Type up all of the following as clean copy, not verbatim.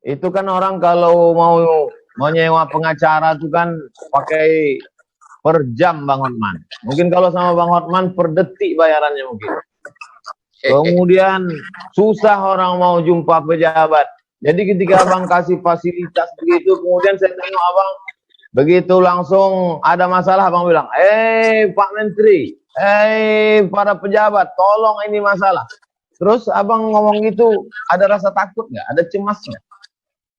Itu kan orang kalau mau nyewa pengacara itu kan pakai per jam Bang Hotman. Mungkin kalau sama Bang Hotman per detik bayarannya mungkin. Kemudian susah orang mau jumpa pejabat. Jadi ketika Abang kasih fasilitas begitu, kemudian saya tengok Abang begitu langsung ada masalah, Abang bilang, Pak Menteri, para pejabat, tolong ini masalah. Terus Abang ngomong gitu, ada rasa takut nggak? Ada cemas nggak?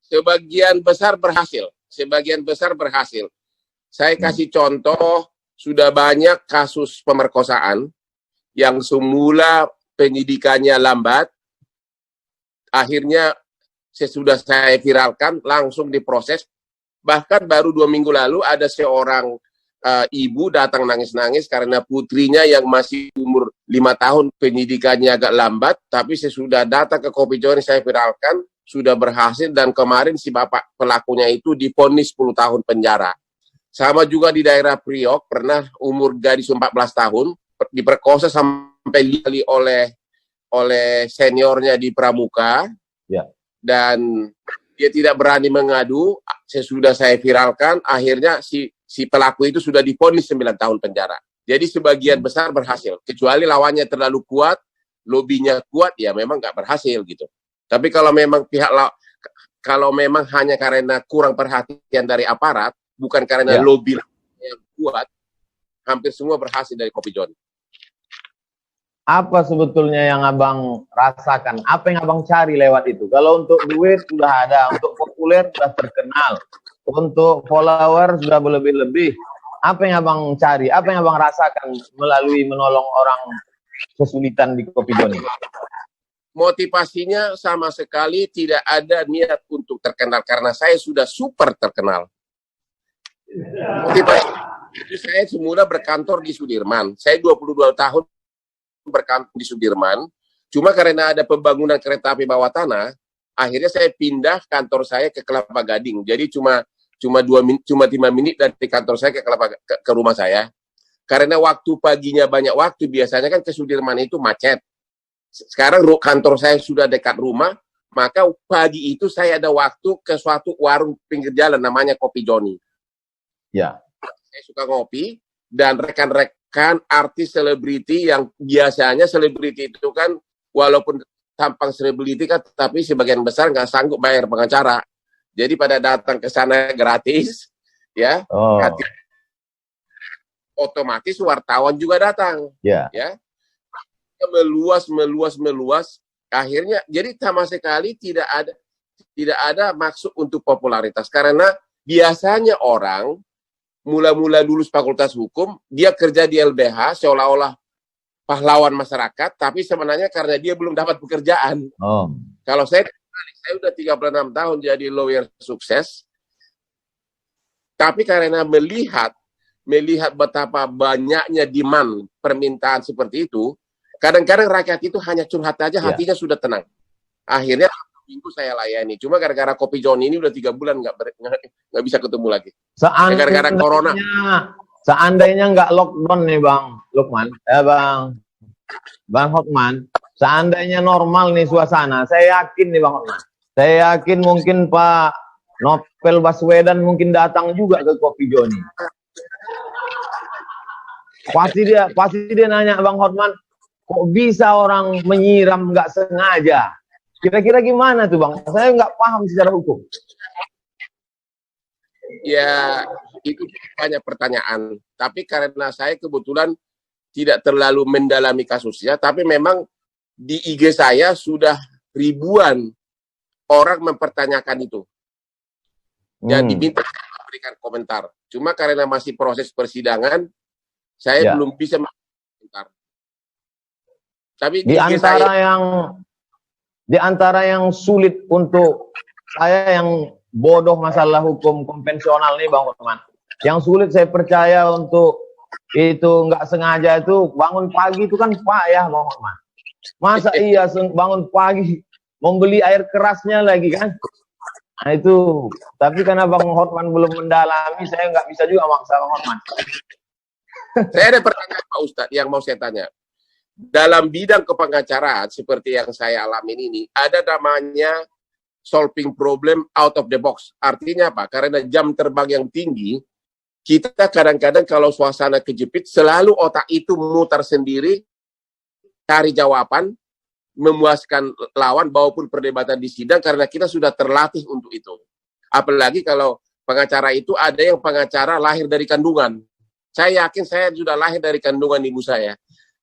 Sebagian besar berhasil. Sebagian besar berhasil. Saya kasih contoh, sudah banyak kasus pemerkosaan yang semula penyidikannya lambat, akhirnya sesudah saya viralkan langsung diproses. Bahkan baru 2 minggu lalu ada seorang ibu datang nangis-nangis karena putrinya yang masih umur 5 tahun penyidikannya agak lambat, tapi sesudah datang ke Kopi Joni saya viralkan, sudah berhasil, dan kemarin si bapak pelakunya itu divonis 10 tahun penjara. Sama juga di daerah Priok, pernah umur gadis 14 tahun, diperkosa sampai oleh seniornya di Pramuka, dan dia tidak berani mengadu. Sesudah saya viralkan, akhirnya si pelaku itu sudah divonis 9 tahun penjara. Jadi sebagian besar berhasil, kecuali lawannya terlalu kuat, lobinya kuat, ya memang nggak berhasil gitu. Tapi kalau memang kalau memang hanya karena kurang perhatian dari aparat, bukan karena lobby yang kuat, hampir semua berhasil dari Kopi Joni. Apa sebetulnya yang Abang rasakan? Apa yang Abang cari lewat itu? Kalau untuk duit sudah ada, untuk populer sudah terkenal, untuk follower sudah berlebih-lebih. Apa yang Abang cari? Apa yang Abang rasakan melalui menolong orang kesulitan di Kopi Joni? Motivasinya sama sekali tidak ada niat untuk terkenal, karena saya sudah super terkenal. Motivasi saya semula berkantor di Sudirman. Saya 22 tahun berkantor di Sudirman. Cuma karena ada pembangunan kereta api bawah tanah, akhirnya saya pindah kantor saya ke Kelapa Gading. Jadi cuma 5 menit dari kantor saya ke rumah saya. Karena waktu paginya banyak waktu, biasanya kan ke Sudirman itu macet. Sekarang kantor saya sudah dekat rumah, maka pagi itu saya ada waktu ke suatu warung pinggir jalan namanya Kopi Joni. Ya. Saya suka ngopi, dan rekan-rekan artis selebriti yang biasanya selebriti itu kan walaupun tampang selebriti kan, tapi sebagian besar nggak sanggup bayar pengacara. Jadi pada datang ke sana gratis, ya. Otomatis wartawan juga datang, ya. Meluas. Akhirnya jadi sama sekali tidak ada maksud untuk popularitas, karena biasanya orang mula-mula lulus fakultas hukum, dia kerja di LBH seolah-olah pahlawan masyarakat, tapi sebenarnya karena dia belum dapat pekerjaan. Kalau saya udah 36 tahun jadi lawyer sukses, tapi karena melihat betapa banyaknya demand permintaan seperti itu, kadang-kadang rakyat itu hanya curhat aja, hatinya sudah tenang. Akhirnya minggu saya layani. Cuma gara-gara Kopi Joni ini udah 3 bulan nggak bisa ketemu lagi. Gara-gara corona. Seandainya nggak lockdown nih Bang Lukman, Bang Hotman, seandainya normal nih suasana, saya yakin nih Bang Hotman, saya yakin mungkin Pak Novel Baswedan mungkin datang juga ke Kopi Joni. Pasti dia nanya, Bang Hotman, kok bisa orang menyiram nggak sengaja? Kira-kira gimana tuh Bang? Saya nggak paham secara hukum. Ya, itu banyak pertanyaan. Tapi karena saya kebetulan tidak terlalu mendalami kasusnya, tapi memang di IG saya sudah ribuan orang mempertanyakan itu. Jadi diminta memberikan komentar. Cuma karena masih proses persidangan, saya belum bisa komentar. Tapi di antara yang sulit untuk saya yang bodoh masalah hukum konvensional nih Bang Hotman, yang sulit saya percaya untuk itu nggak sengaja itu bangun pagi itu kan payah Bang Hotman. Masa iya bangun pagi membeli air kerasnya lagi kan? Nah itu, tapi karena Bang Hotman belum mendalami, saya nggak bisa juga maksa Bang Hotman. Saya ada pertanyaan Pak Ustadz yang mau saya tanya. Dalam bidang kepengacaraan seperti yang saya alami ini, ada namanya solving problem out of the box. Artinya apa? Karena jam terbang yang tinggi, kita kadang-kadang kalau suasana kejepit, selalu otak itu mutar sendiri, cari jawaban, memuaskan lawan, maupun perdebatan di sidang, karena kita sudah terlatih untuk itu. Apalagi kalau pengacara itu ada yang pengacara lahir dari kandungan. Saya yakin saya sudah lahir dari kandungan ibu saya.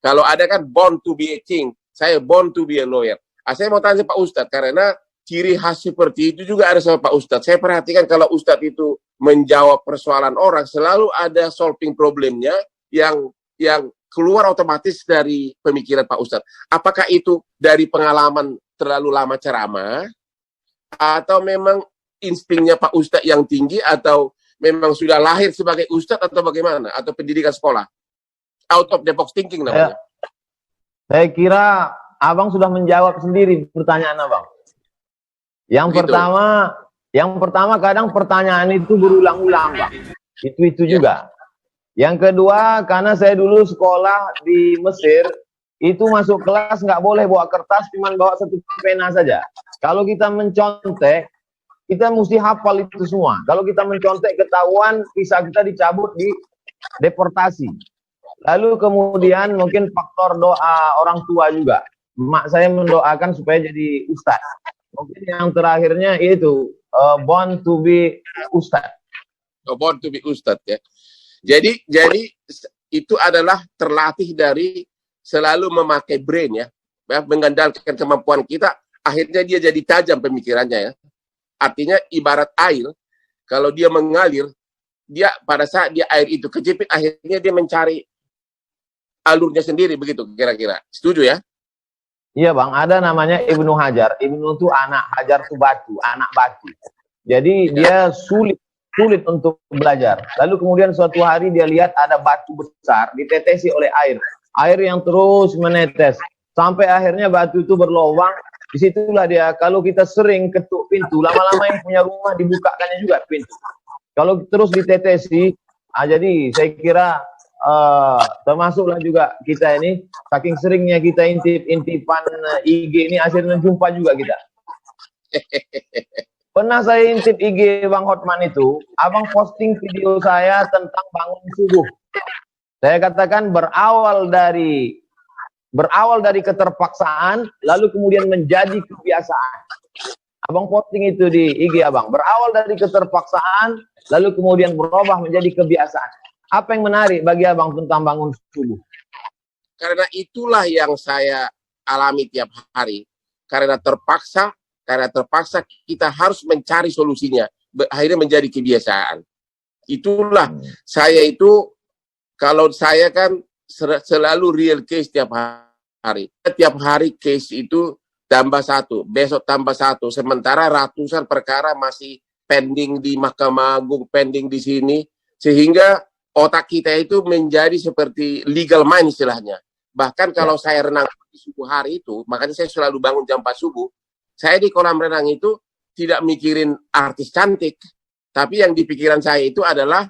Kalau ada kan born to be a king, saya born to be a lawyer. Saya mau tanya Pak Ustadz, karena ciri khas seperti itu juga ada sama Pak Ustadz. Saya perhatikan kalau Ustadz itu menjawab persoalan orang, selalu ada solving problemnya yang keluar otomatis dari pemikiran Pak Ustadz. Apakah itu dari pengalaman terlalu lama ceramah, atau memang instingnya Pak Ustadz yang tinggi, atau memang sudah lahir sebagai Ustadz, atau bagaimana? Atau pendidikan sekolah? Out of the box thinking namanya. Saya kira Abang sudah menjawab sendiri pertanyaan Abang. Yang pertama kadang pertanyaan itu berulang-ulang, Bang. Itu juga. Yang kedua, karena saya dulu sekolah di Mesir, itu masuk kelas nggak boleh bawa kertas, cuma bawa satu pena saja. Kalau kita mencontek, kita mesti hafal itu semua. Kalau kita mencontek ketahuan, visa kita dicabut, di deportasi. Lalu kemudian mungkin faktor doa orang tua juga. Mak saya mendoakan supaya jadi ustadz. Mungkin yang terakhirnya itu born to be ustadz. Born to be ustadz ya. Jadi itu adalah terlatih dari selalu memakai brain ya, mengandalkan kemampuan kita. Akhirnya dia jadi tajam pemikirannya ya. Artinya ibarat air, kalau dia mengalir, dia pada saat dia air itu kejepit, akhirnya dia mencari alurnya sendiri, begitu kira-kira. Setuju ya? Iya Bang, ada namanya Ibnu Hajar. Ibnu itu anak, Hajar itu batu, anak batu. Jadi dia sulit untuk belajar. Lalu kemudian suatu hari dia lihat ada batu besar ditetesi oleh air. Air yang terus menetes. Sampai akhirnya batu itu berlubang. Disitulah dia, kalau kita sering ketuk pintu, lama-lama yang punya rumah dibukakannya juga pintu. Kalau terus ditetesi, jadi saya kira termasuklah juga kita ini, saking seringnya kita intip-intipan IG ini, akhirnya jumpa juga kita. Pernah saya intip IG Bang Hotman itu, Abang posting video saya tentang bangun subuh. Saya katakan berawal dari keterpaksaan, lalu kemudian menjadi kebiasaan. Abang posting itu di IG Abang. Berawal dari keterpaksaan, lalu kemudian berubah menjadi kebiasaan. Apa yang menarik bagi Abang tentang bangun subuh? Karena itulah yang saya alami tiap hari. Karena terpaksa kita harus mencari solusinya. Akhirnya menjadi kebiasaan. Itulah saya itu, kalau saya kan selalu real case tiap hari. Tiap hari case itu tambah satu, besok tambah satu. Sementara ratusan perkara masih pending di Mahkamah Agung, pending di sini. Sehingga otak kita itu menjadi seperti legal mind istilahnya. Bahkan kalau saya renang di subuh hari itu, makanya saya selalu bangun jam 4 subuh, saya di kolam renang itu tidak mikirin artis cantik, tapi yang di pikiran saya itu adalah,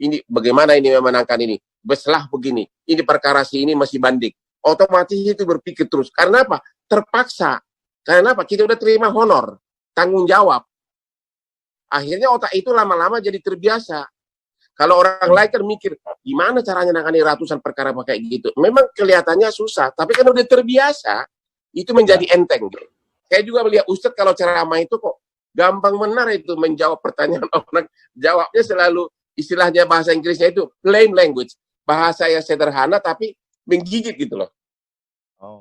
ini bagaimana ini memenangkan ini, beslah begini, ini perkara ini masih banding. Otomatis itu berpikir terus. Karena apa? Terpaksa. Karena apa? Kita udah terima honor, tanggung jawab. Akhirnya otak itu lama-lama jadi terbiasa. Kalau orang lain kan mikir, gimana caranya nangani ratusan perkara kayak gitu. Memang kelihatannya susah, tapi kan udah terbiasa, itu menjadi enteng. Saya juga melihat Ustadz kalau ceramah itu kok gampang benar itu menjawab pertanyaan orang. Jawabnya selalu, istilahnya bahasa Inggrisnya itu plain language. Bahasa yang sederhana tapi menggigit gitu loh.